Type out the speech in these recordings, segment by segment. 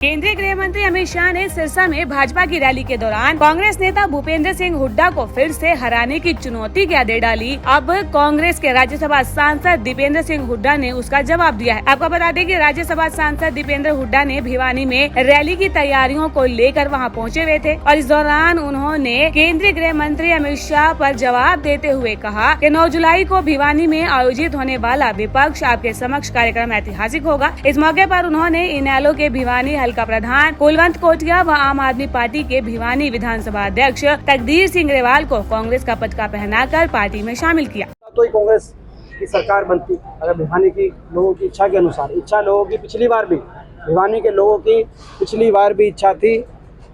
केंद्रीय गृह मंत्री अमित शाह ने सिरसा में भाजपा की रैली के दौरान कांग्रेस नेता भूपेंद्र सिंह हुड्डा को फिर से हराने की चुनौती क्या दे डाली। अब कांग्रेस के राज्यसभा सांसद दीपेंद्र सिंह हुड्डा ने उसका जवाब दिया है। आपको बता दें कि राज्यसभा सांसद दीपेंद्र हुड्डा ने भिवानी में रैली की तैयारियों को लेकर वहां पहुंचे हुए थे और इस दौरान उन्होंने केंद्रीय गृह मंत्री अमित शाह पर जवाब देते हुए कहा कि 9 जुलाई को भिवानी में आयोजित होने वाला विपक्ष आपके समक्ष कार्यक्रम ऐतिहासिक होगा। इस मौके पर उन्होंने इनेलो के भिवानी का प्रधान कुलवंत कोटिया व आम आदमी पार्टी के भिवानी विधानसभा अध्यक्ष तकदीर सिंह ग्रेवाल को कांग्रेस का पटका पहनाकर पार्टी में शामिल किया। तो ही कांग्रेस की सरकार बनती अगर भिवानी की लोगों की इच्छा के अनुसार। इच्छा लोगों की पिछली बार भी भिवानी के लोगों की पिछली बार भी इच्छा थी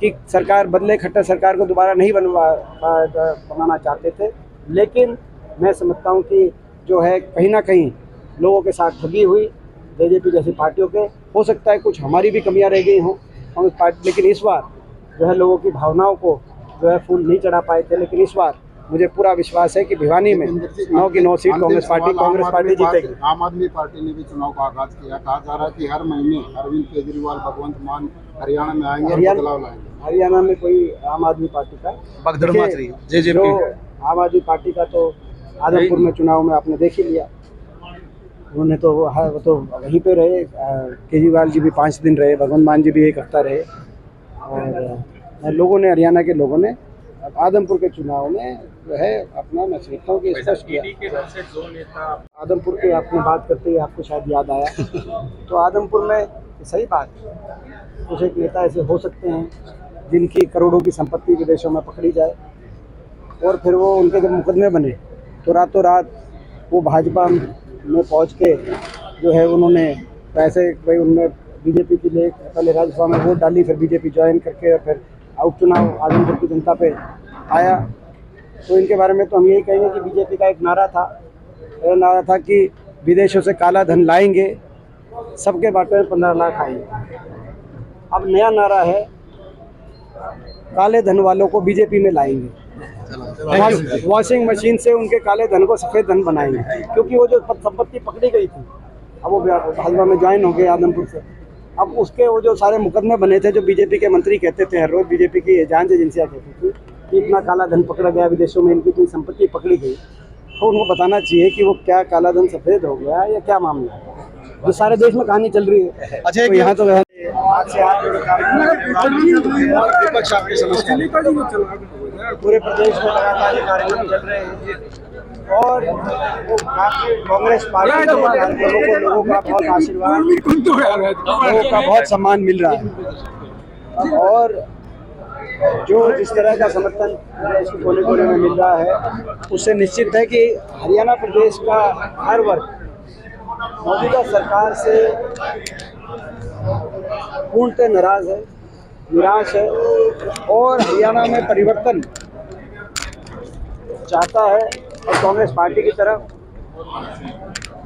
कि सरकार बदले, खट्टर सरकार को दोबारा नहीं बनाना चाहते थे। लेकिन मैं समझता हूँ कि जो है कहीं ना कहीं लोगों के साथ ठगी हुई बीजेपी जैसी पार्टियों के। हो सकता है कुछ हमारी भी कमियां रह गई हों कांग्रेस पार्टी, लेकिन इस बार जो है लोगों की भावनाओं को जो है फूल नहीं चढ़ा पाए थे। लेकिन इस बार मुझे पूरा विश्वास है कि भिवानी में 9 की 9 सीट कांग्रेस पार्टी जीतेगी। आम आदमी पार्टी ने भी चुनाव का आगाज किया। कहा जा रहा है कि हर महीने अरविंद केजरीवाल, भगवंत मान हरियाणा में आएंगे, बदलाव लाएंगे। हरियाणा में कोई आम आदमी पार्टी का जो आम आदमी पार्टी का तो आदमपुर में चुनाव में आपने देख ही लिया। उन्होंने तो वो तो वहीं पे रहे। केजरीवाल जी भी 5 दिन रहे, भगवंत मान जी भी 1 हफ्ता रहे और लोगों ने, हरियाणा के लोगों ने आदमपुर के चुनाव में जो है अपना, मैं समझता हूँ कि स्पष्ट किया। आदमपुर की आपने बात करते ही आपको शायद याद आया तो आदमपुर में सही बात है, कुछ एक नेता ऐसे हो सकते हैं जिनकी करोड़ों की संपत्ति विदेशों में पकड़ी जाए और फिर वो उनके जब मुकदमे बने तो रातों रात वो भाजपा में पहुंच के जो है उन्होंने पैसे भाई उनमें बीजेपी के लिए पहले राज्यसभा में वोट डाली, फिर बीजेपी ज्वाइन करके और फिर उपचुनाव आजमगढ़ की जनता पे आया। तो इनके बारे में तो हम यही कहेंगे कि बीजेपी का एक नारा था कि विदेशों से काला धन लाएंगे, सबके बाटे में 15 लाख आएंगे। अब नया नारा है काले धन वालों को बीजेपी में लाएंगे, वॉशिंग मशीन से उनके काले धन को सफ़ेद धन बनाएंगे। क्योंकि वो जो संपत्ति पकड़ी गई थी अब वो भाजपा में ज्वाइन हो गए आदमपुर से। अब उसके वो जो सारे मुकदमे बने थे, जो बीजेपी के मंत्री कहते थे हर रोज़, बीजेपी की जांच एजेंसियाँ कहती थी कि इतना काला धन पकड़ा गया विदेशों में, इनकी कोई संपत्ति पकड़ी गई, तो उनको बताना चाहिए कि वो क्या काला धन सफ़ेद हो गया या क्या मामला है। जो सारे देश में कहानी चल रही है। अच्छा, तो यहाँ तो पूरे प्रदेश में लगातार कार्यक्रम चल रहे हैं और कांग्रेस पार्टी को लोगों का बहुत आशीर्वाद, लोगों का बहुत सम्मान मिल रहा है और जो जिस तरह का समर्थन प्रदेश के कोने कोने में मिल रहा है उससे निश्चित है कि हरियाणा प्रदेश का हर वर्ग मौजूदा सरकार से पूर्णतः नाराज है, निराश है और हरियाणा में परिवर्तन चाहता है और कांग्रेस पार्टी की तरफ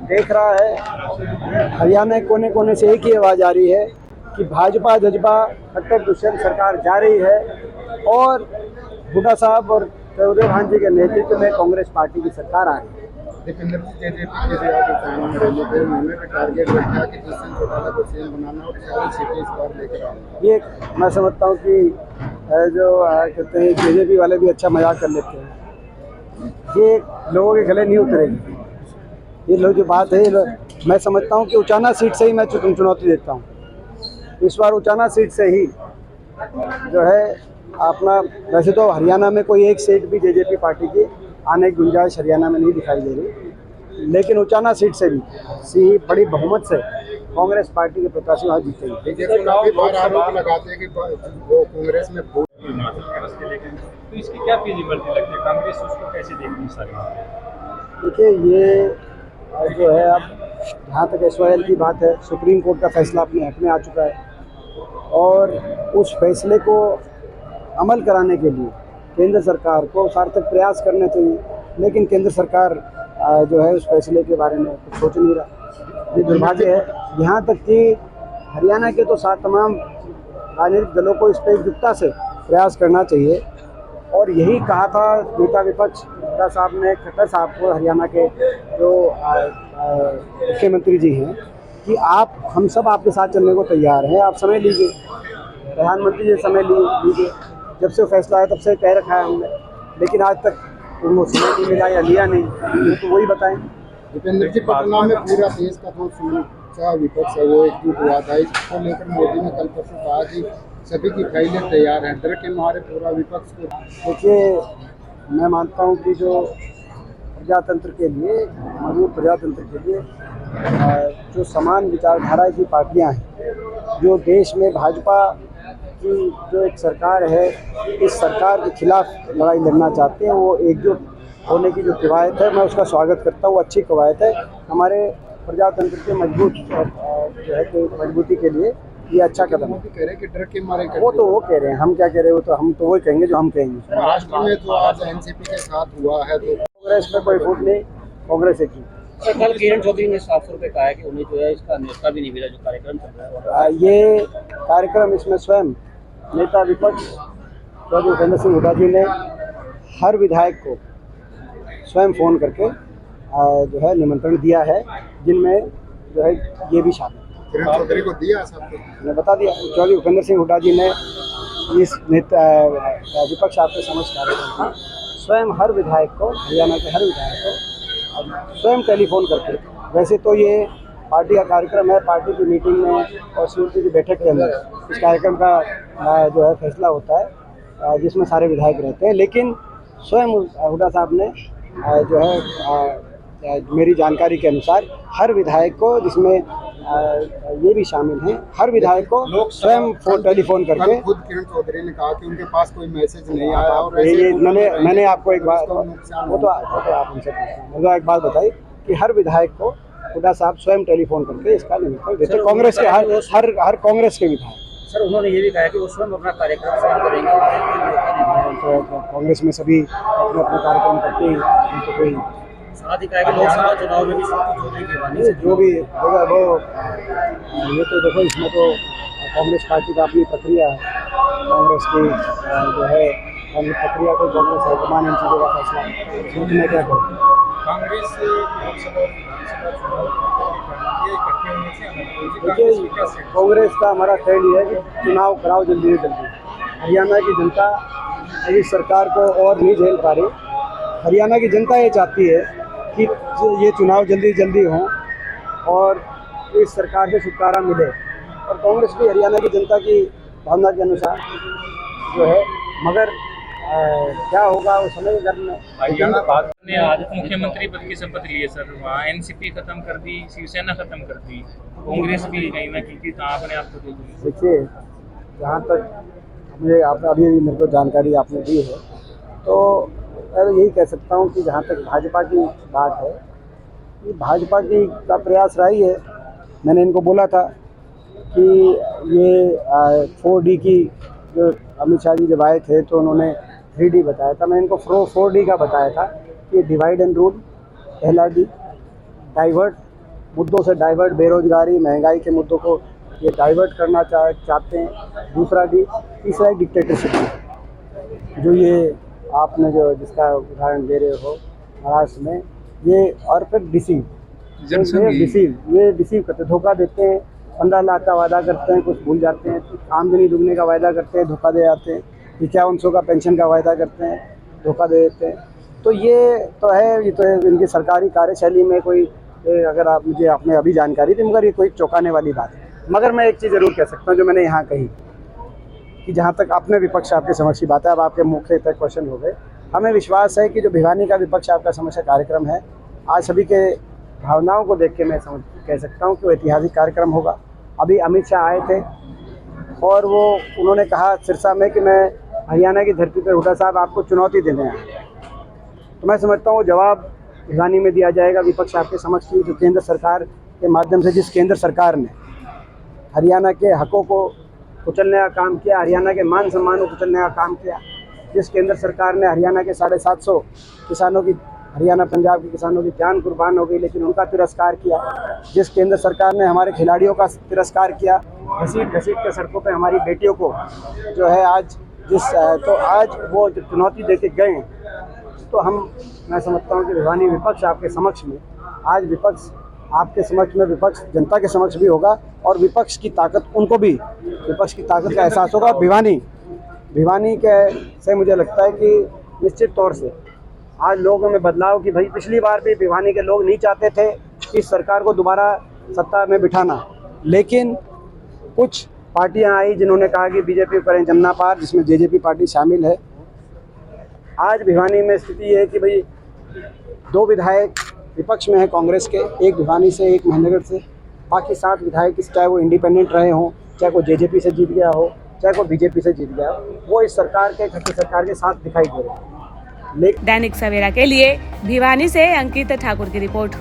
देख रहा है। हरियाणा के कोने कोने से एक ही आवाज़ आ रही है कि भाजपा जज्बा खट्टर दुष्यंत सरकार जा रही है और हुड्डा साहब और चौधरी जी के नेतृत्व में कांग्रेस पार्टी की सरकार आ रही है। ये मैं समझता हूँ कि जो कहते हैं बीजेपी वाले भी अच्छा मजाक कर लेते हैं। ये लोगों के गले नहीं उतरेगी। ये लोग जो बात है, मैं समझता हूँ कि उचाना सीट से ही मैं चुनौती देता हूँ। इस बार उचाना सीट से ही जो है अपना, वैसे तो हरियाणा में कोई एक सीट भी जेजेपी पार्टी की आने की गुंजाइश हरियाणा में नहीं दिखाई दे रही, लेकिन उचाना सीट से भी बड़ी बहुमत से कांग्रेस पार्टी के प्रत्याशी वहाँ जीतेंगे। लगाते हैं कि वो कांग्रेस में वोट तो इसकी क्या फिजिबिलिटी लगती है, कांग्रेस उसको कैसे देखती है? देखिए, ये जो है अब जहाँ तक SYL की बात है, सुप्रीम कोर्ट का फैसला अपने हक में आ चुका है और उस फैसले को अमल कराने के लिए केंद्र सरकार को सार्थक प्रयास करने चाहिए। लेकिन केंद्र सरकार जो है उस फैसले के बारे में कुछ सोच नहीं रहा। ये दुर्भाग्य है। यहाँ तक कि हरियाणा के तो तमाम राजनीतिक दलों को इस पर एकजुटता से प्रयास करना चाहिए और यही कहा था नेता विपक्ष हुड्डा साहब ने खट्टर साहब को, हरियाणा के जो मुख्यमंत्री जी हैं, कि हम सब आपके साथ चलने को तैयार हैं, आप समय लीजिए, प्रधानमंत्री जी समय लीजिए। जब से वो फैसला आया तब से कह रखा है हमने, लेकिन आज तक उनको समय नहीं मिला या लिया नहीं, तो वही बताएं। दीपेंद्र जी, पटना में पूरा देश का जो समूचा विपक्ष है वो एकजुट हुआ था, इसको लेकर मोदी ने कल परसों कहा कि सभी की फाइलें तैयार हैं, डर के मारे पूरा विपक्ष को। देखिए, मैं मानता हूँ कि जो प्रजातंत्र के लिए, मजबूत प्रजातंत्र के लिए जो समान विचारधारा की पार्टियां हैं, जो देश में भाजपा की जो एक सरकार है, इस सरकार के खिलाफ लड़ाई लड़ना चाहते हैं, वो एकजुट होने की जो कवायद है, मैं उसका स्वागत करता हूँ। अच्छी कवायद है, हमारे प्रजातंत्र के मजबूत जो है कि मजबूती के लिए ये अच्छा कदम है। मोदी कह रहे हैं कि डर के मारे वो तो वो कह रहे हैं, हम क्या कह रहे हैं, हम तो वही कहेंगे जो हम कहेंगे। महाराष्ट्र में तो आज एनसीपी के साथ हुआ है, तो कांग्रेस में कोई फूट नहीं, कांग्रेस एक ही। सर, कल किरण चौधरी ने 700 रुपये कहा है कि उन्हें जो है इसका न्योता भी नहीं मिला, जो कार्यक्रम चल रहा है। ये कार्यक्रम, इसमें स्वयं नेता विपक्ष चौधरी भूपेंद्र सिंह हुड्डा जी ने हर विधायक को स्वयं फ़ोन करके जो है निमंत्रण दिया है, जिनमें जो है ये भी शामिल। किरण चौधरी को दिया सबको, मैंने बता दिया। चौधरी भूपेंद्र सिंह हुड्डा जी ने इस नेता विपक्ष आपके समझ कार्यक्रम में स्वयं हर विधायक को, हरियाणा के हर विधायक को स्वयं टेलीफोन करके, वैसे तो ये पार्टी का कार्यक्रम है, पार्टी की मीटिंग में और समिति की बैठक के अंदर इस कार्यक्रम का जो है फैसला होता है, जिसमें सारे विधायक रहते हैं, लेकिन स्वयं हुड्डा साहब ने जो है मेरी जानकारी के अनुसार हर विधायक को, जिसमें ये भी शामिल हैं, हर विधायक को स्वयं टेलीफोन करके। खुद किरण चौधरी ने कहा कि उनके पास कोई मैसेज नहीं आया, और ये मैंने आपको एक बात, वो तो आप उनसे मुझे एक बात बताई कि हर विधायक को हुड्डा साहब स्वयं टेलीफोन करके इसका निमंत्रण देते, कांग्रेस के हर कांग्रेस के विधायक। सर, उन्होंने ये भी कहा कि वो स्वयं अपना कार्यक्रम स्वयं करेंगे। तो कांग्रेस में सभी अपने अपने कार्यक्रम करते हैं, उनको कोई साथ ही कहा कि लोकसभा चुनाव में भी चौधरी की वाणी से जो भी होगा वो, ये तो देखो, इसमें तो कांग्रेस पार्टी का अपनी प्रक्रिया है, कांग्रेस की जो है प्रक्रिया को कांग्रेस हाईकमान इन चीज़ों का फैसला सोचने क्या करें। कांग्रेस लोकसभा और विधानसभा चुनाव इकट्ठे होने से देखिए, कांग्रेस का हमारा ट्रेंड ये है कि चुनाव कराओ जल्दी से जल्दी। हरियाणा की जनता इस सरकार को और नहीं झेल पा रही। हरियाणा की जनता ये चाहती है कि ये चुनाव जल्दी जल्दी हों और इस सरकार से छुटकारा मिले, और कांग्रेस भी हरियाणा की जनता की भावना के अनुसार जो है, मगर क्या होगा वो समय में। ने आज मुख्यमंत्री पद की शपथ ली है सर, वहाँ एनसीपी खत्म कर दी, शिवसेना खत्म कर दी, कांग्रेस भी कहीं ना कहीं आपने आपको दे दी। देखिए, जहाँ तक मुझे अभी मेरे को जानकारी आपने दी है, तो मैं यही कह सकता हूँ कि जहाँ तक भाजपा की बात है, ये भाजपा की का प्रयास रहा ही है। मैंने इनको बोला था कि ये 4D की, जो अमित शाह जी जब आए थे तो उन्होंने 3D बताया था, मैं इनको 4D का बताया था कि डिवाइड एंड रूल, पहला D डाइवर्ट, मुद्दों से डाइवर्ट, बेरोजगारी महंगाई के मुद्दों को ये डाइवर्ट करना चाहते हैं, दूसरा D, तीसरा डिक्टेटरशिप, जो ये आपने जो जिसका उदाहरण दे रहे हो महाराष्ट्र में, ये और फिर डिसीव करते, धोखा देते हैं, 15 लाख का वादा करते हैं, कुछ भूल जाते हैं, आमदनी दुगने का वादा करते हैं, धोखा दे जाते हैं, 5100 का पेंशन का वादा करते हैं, धोखा दे देते हैं। तो ये तो है इनकी सरकारी कार्यशैली में कोई, अगर आप मुझे आपने अभी जानकारी दी, मगर ये कोई चौंकाने वाली बात है। मगर मैं एक चीज़ ज़रूर कह सकता हूँ जो मैंने यहाँ कही, कि जहाँ तक अपने विपक्ष आपके समक्ष की बात है, अब आपके मुख्य तक क्वेश्चन हो गए, हमें विश्वास है कि जो भिवानी का विपक्ष आपका समक्ष कार्यक्रम है, आज सभी के भावनाओं को देख के मैं कह सकता हूँ कि वो ऐतिहासिक कार्यक्रम होगा। अभी अमित शाह आए थे और उन्होंने कहा सिरसा में कि मैं हरियाणा की धरती पर हुड्डा साहब आपको चुनौती देने आया, तो मैं समझता हूँ जवाब भिवानी में दिया जाएगा। विपक्ष आपके समक्ष की जो केंद्र सरकार के माध्यम से, जिस केंद्र सरकार ने हरियाणा के हकों को कुचलने का काम किया, हरियाणा के मान सम्मान को कुचलने का काम किया, जिस केंद्र सरकार ने हरियाणा के 750 किसानों की, हरियाणा पंजाब के किसानों की जान कुर्बान हो गई लेकिन उनका तिरस्कार किया, जिस केंद्र सरकार ने हमारे खिलाड़ियों का तिरस्कार किया, घसीट के सड़कों पे हमारी बेटियों को जो है आज तो आज वो जो चुनौती दे के गए, तो मैं समझता हूँ कि भिवानी विपक्ष आपके समक्ष में आज विपक्ष आपके समक्ष में विपक्ष जनता के समक्ष भी होगा और विपक्ष की ताकत उनको भी विपक्ष की ताकत का एहसास होगा। भिवानी के से मुझे लगता है कि निश्चित तौर से आज लोगों में बदलाव की भाई पिछली बार भी भिवानी के लोग नहीं चाहते थे कि सरकार को दोबारा सत्ता में बिठाना, लेकिन कुछ पार्टियां आई जिन्होंने कहा कि बीजेपी करें जमना पार, जिसमें जेजेपी पार्टी शामिल है। आज भिवानी में स्थिति है कि भाई 2 विधायक विपक्ष में है कांग्रेस के, एक भिवानी से एक महेंद्रगढ़ से, बाकी 7 विधायक चाहे वो इंडिपेंडेंट रहे हों, चाहे वो जेजेपी से जीत गया हो, चाहे वो बीजेपी से जीत गया हो, वो इस सरकार के छठी सरकार के साथ दिखाई दे रहे हैं। दैनिक सवेरा के लिए भिवानी से अंकित ठाकुर की रिपोर्ट।